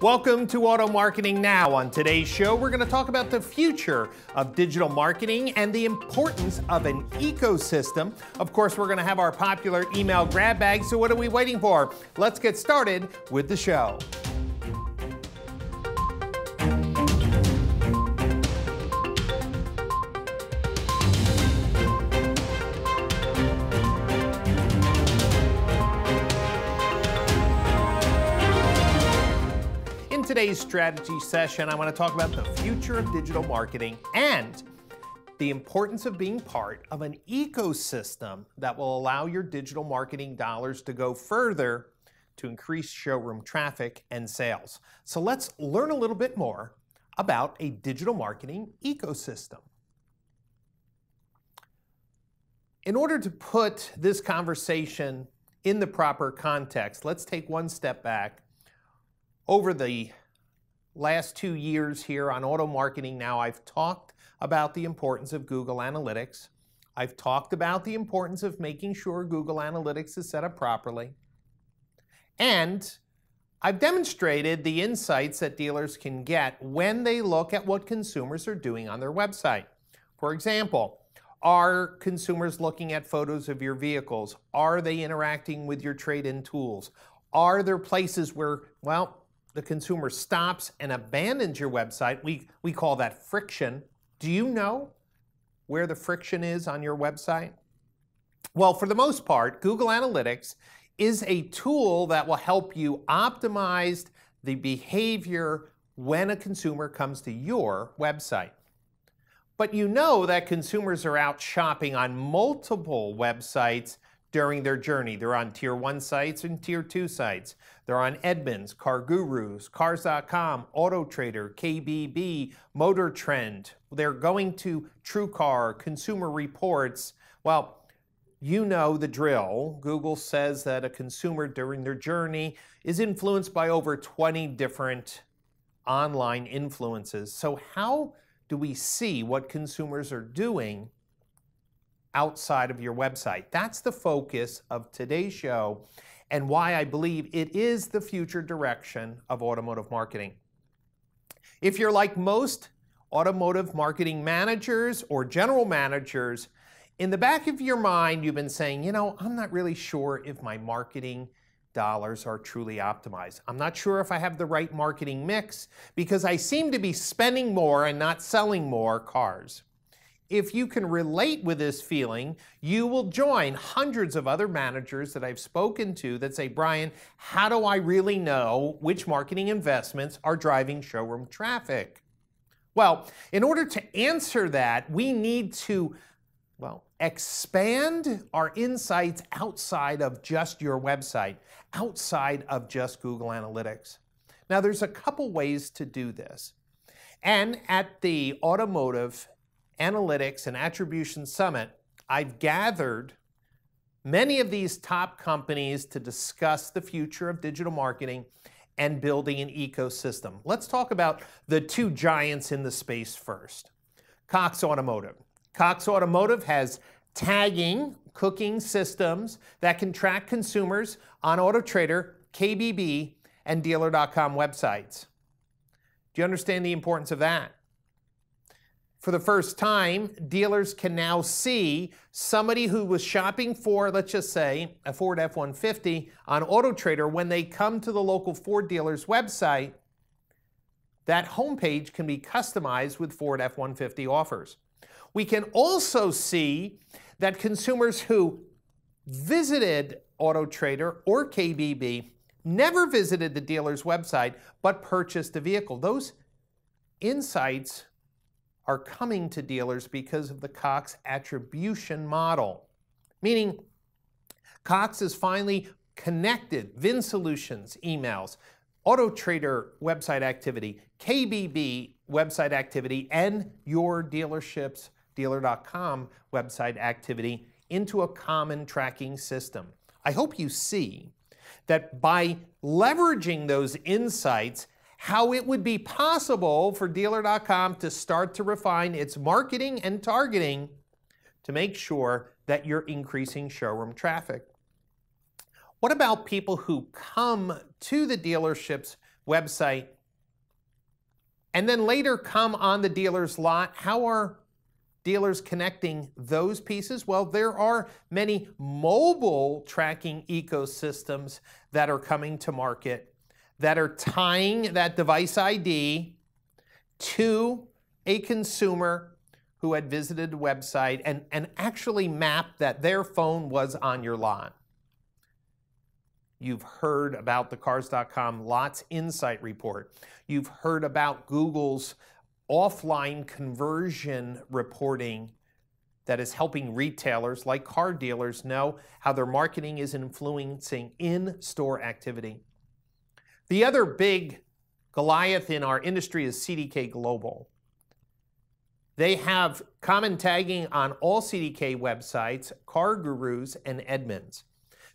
Welcome to Auto Marketing Now. On today's show, we're going to talk about the future of digital marketing and the importance of an ecosystem. Of course, we're going to have our popular email grab bag, so what are we waiting for? Let's get started with the show. In today's strategy session, I want to talk about the future of digital marketing and the importance of being part of an ecosystem that will allow your digital marketing dollars to go further to increase showroom traffic and sales. So let's learn a little bit more about a digital marketing ecosystem. In order to put this conversation in the proper context, let's take one step back. Over the last 2 years here on Auto Marketing Now, I've talked about the importance of Google Analytics. I've talked about the importance of making sure Google Analytics is set up properly. And I've demonstrated the insights that dealers can get when they look at what consumers are doing on their website. For example, are consumers looking at photos of your vehicles? Are they interacting with your trade-in tools? Are there places where, well, the consumer stops and abandons your website? We call that friction. Do you know where the friction is on your website? Well, for the most part, Google Analytics is a tool that will help you optimize the behavior when a consumer comes to your website. But you know that consumers are out shopping on multiple websites during their journey. They're on Tier 1 sites and Tier 2 sites. They're on Edmunds, CarGurus, Cars.com, AutoTrader, KBB, Motor Trend. They're going to TrueCar, Consumer Reports. Well, you know the drill. Google says that a consumer during their journey is influenced by over 20 different online influences. So how do we see what consumers are doing outside of your website? That's the focus of today's show and why I believe it is the future direction of automotive marketing. If you're like most automotive marketing managers or general managers, in the back of your mind, you've been saying, you know, I'm not really sure if my marketing dollars are truly optimized. I'm not sure if I have the right marketing mix because I seem to be spending more and not selling more cars. If you can relate with this feeling, you will join hundreds of other managers that I've spoken to that say, Brian, how do I really know which marketing investments are driving showroom traffic? Well, in order to answer that, we need to, expand our insights outside of just your website, outside of just Google Analytics. Now, there's a couple ways to do this. And at the Automotive Analytics and Attribution Summit, I've gathered many of these top companies to discuss the future of digital marketing and building an ecosystem. Let's talk about the two giants in the space first. Cox Automotive. Cox Automotive has tagging, cooking systems that can track consumers on AutoTrader, KBB, and Dealer.com websites. Do you understand the importance of that? For the first time, dealers can now see somebody who was shopping for, let's just say, a Ford F-150 on AutoTrader. When they come to the local Ford dealer's website, that homepage can be customized with Ford F-150 offers. We can also see that consumers who visited AutoTrader or KBB never visited the dealer's website but purchased a vehicle. Those insights are coming to dealers because of the Cox attribution model, meaning Cox is finally connected VIN Solutions emails, AutoTrader website activity, KBB website activity, and your dealership's Dealer.com website activity into a common tracking system. I hope you see that by leveraging those insights, how it would be possible for Dealer.com to start to refine its marketing and targeting to make sure that you're increasing showroom traffic. What about people who come to the dealership's website and then later come on the dealer's lot. How are dealers connecting those pieces? Well, there are many mobile tracking ecosystems that are coming to market that are tying that device ID to a consumer who had visited the website and actually mapped that their phone was on your lot. You've heard about the Cars.com Lots Insight Report. You've heard about Google's offline conversion reporting that is helping retailers like car dealers know how their marketing is influencing in-store activity. The other big Goliath in our industry is CDK Global. They have common tagging on all CDK websites, CarGurus, and Edmunds.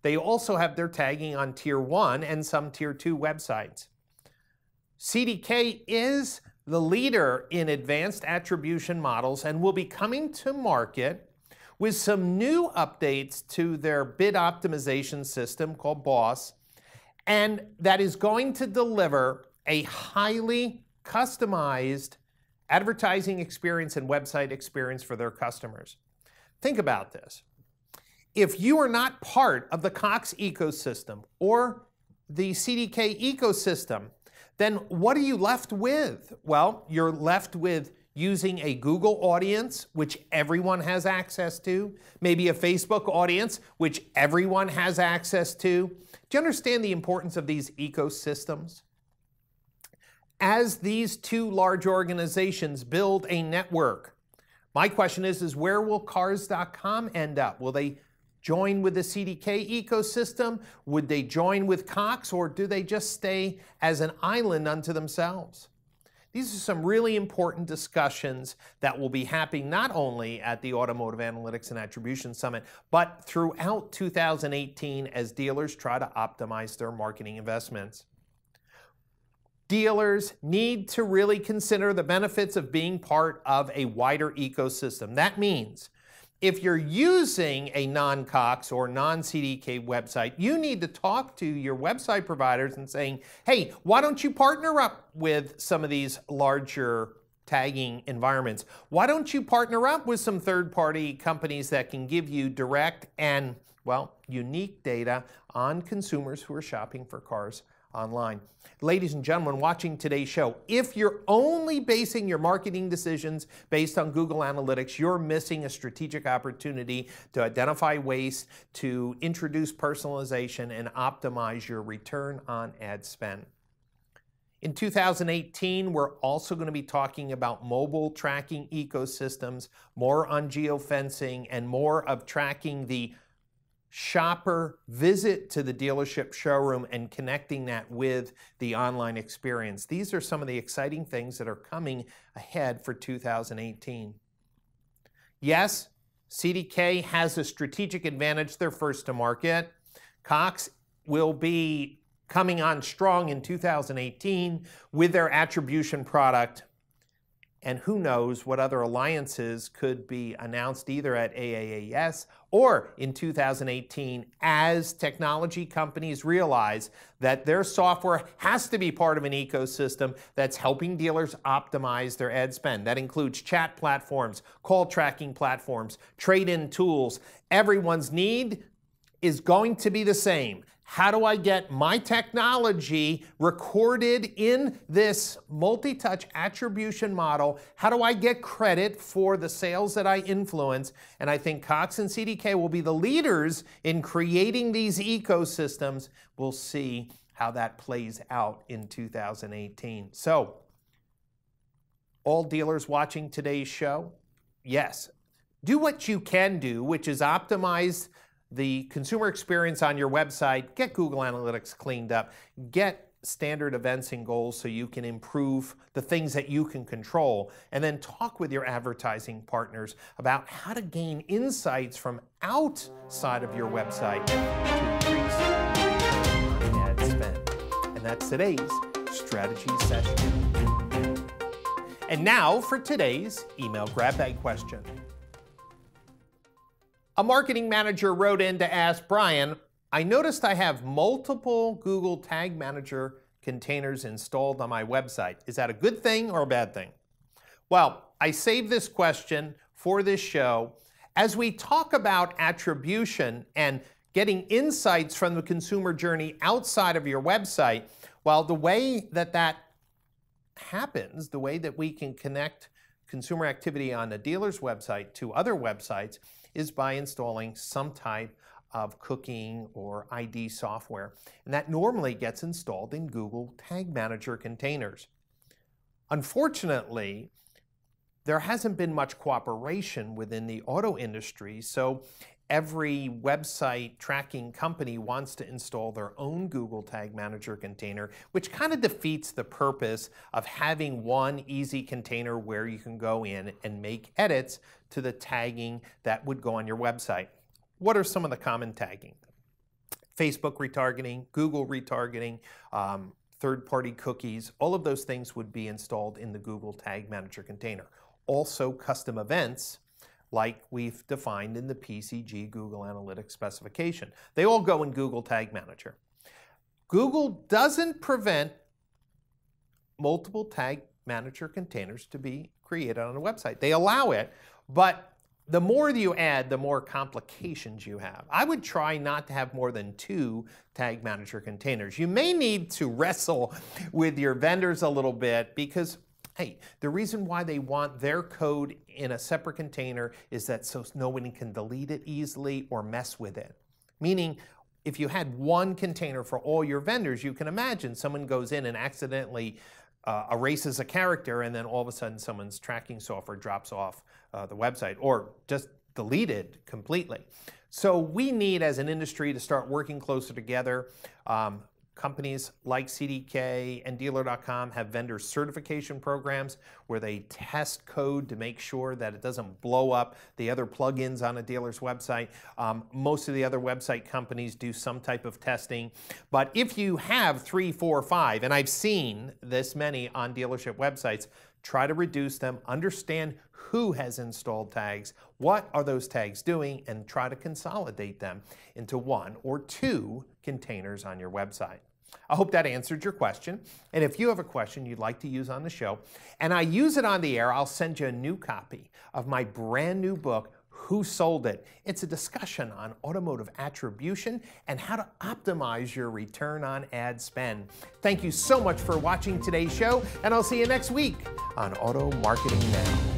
They also have their tagging on Tier 1 and some Tier 2 websites. CDK is the leader in advanced attribution models and will be coming to market with some new updates to their bid optimization system called BOSS, and that is going to deliver a highly customized advertising experience and website experience for their customers. Think about this. If you are not part of the Cox ecosystem or the CDK ecosystem, then what are you left with? Well, you're left with using a Google audience, which everyone has access to, maybe a Facebook audience, which everyone has access to. Do you understand the importance of these ecosystems? As these two large organizations build a network, my question is where will Cars.com end up? Will they join with the CDK ecosystem? Would they join with Cox, or do they just stay as an island unto themselves? These are some really important discussions that will be happening not only at the Automotive Analytics and Attribution Summit, but throughout 2018 as dealers try to optimize their marketing investments. Dealers need to really consider the benefits of being part of a wider ecosystem. That means if you're using a non-Cox or non-CDK website, you need to talk to your website providers and saying, hey, why don't you partner up with some of these larger tagging environments? Why don't you partner up with some third-party companies that can give you direct and, well, unique data on consumers who are shopping for cars online? Ladies and gentlemen watching today's show, if you're only basing your marketing decisions based on Google Analytics, you're missing a strategic opportunity to identify waste, to introduce personalization, and optimize your return on ad spend. In 2018, we're also going to be talking about mobile tracking ecosystems, more on geofencing, and more of tracking the shopper visit to the dealership showroom and connecting that with the online experience. These are some of the exciting things that are coming ahead for 2018. Yes, CDK has a strategic advantage. They're first to market. Cox will be coming on strong in 2018 with their attribution product. And who knows what other alliances could be announced either at AAAS or in 2018 as technology companies realize that their software has to be part of an ecosystem that's helping dealers optimize their ad spend. That includes chat platforms, call tracking platforms, trade-in tools. Everyone's need is going to be the same. How do I get my technology recorded in this multi-touch attribution model? How do I get credit for the sales that I influence? And I think Cox and CDK will be the leaders in creating these ecosystems. We'll see how that plays out in 2018. So, all dealers watching today's show, yes, do what you can do, which is optimize the consumer experience on your website, get Google Analytics cleaned up, get standard events and goals so you can improve the things that you can control, and then talk with your advertising partners about how to gain insights from outside of your website to increase ad spend. And that's today's strategy session. And now for today's email grab bag question. A marketing manager wrote in to ask Brian, I noticed I have multiple Google Tag Manager containers installed on my website. Is that a good thing or a bad thing? Well, I saved this question for this show as we talk about attribution and getting insights from the consumer journey outside of your website. Well, the way that happens, the way that we can connect consumer activity on a dealer's website to other websites is by installing some type of cooking or ID software. And that normally gets installed in Google Tag Manager containers. Unfortunately, there hasn't been much cooperation within the auto industry, so every website tracking company wants to install their own Google Tag Manager container, which kind of defeats the purpose of having one easy container where you can go in and make edits to the tagging that would go on your website. What are some of the common tagging? Facebook retargeting, Google retargeting, third-party cookies, all of those things would be installed in the Google Tag Manager container. Also custom events, like we've defined in the PCG Google Analytics specification. They all go in Google Tag Manager. Google doesn't prevent multiple Tag Manager containers to be created on a website. They allow it, but the more you add, the more complications you have. I would try not to have more than 2 Tag Manager containers. You may need to wrestle with your vendors a little bit because, hey, the reason why they want their code in a separate container is that so no one can delete it easily or mess with it. Meaning, if you had one container for all your vendors, you can imagine someone goes in and accidentally erases a character, and then all of a sudden someone's tracking software drops off the website or just deleted completely. So we need, as an industry, to start working closer together. Companies like CDK and Dealer.com have vendor certification programs where they test code to make sure that it doesn't blow up the other plugins on a dealer's website. Most of the other website companies do some type of testing. But if you have 3, 4, 5, and I've seen this many on dealership websites, try to reduce them, understand who has installed tags, what are those tags doing, and try to consolidate them into 1 or 2 containers on your website. I hope that answered your question. And if you have a question you'd like to use on the show, and I use it on the air, I'll send you a new copy of my brand new book, Who Sold It? It's a discussion on automotive attribution and how to optimize your return on ad spend. Thank you so much for watching today's show, and I'll see you next week on Auto Marketing Now.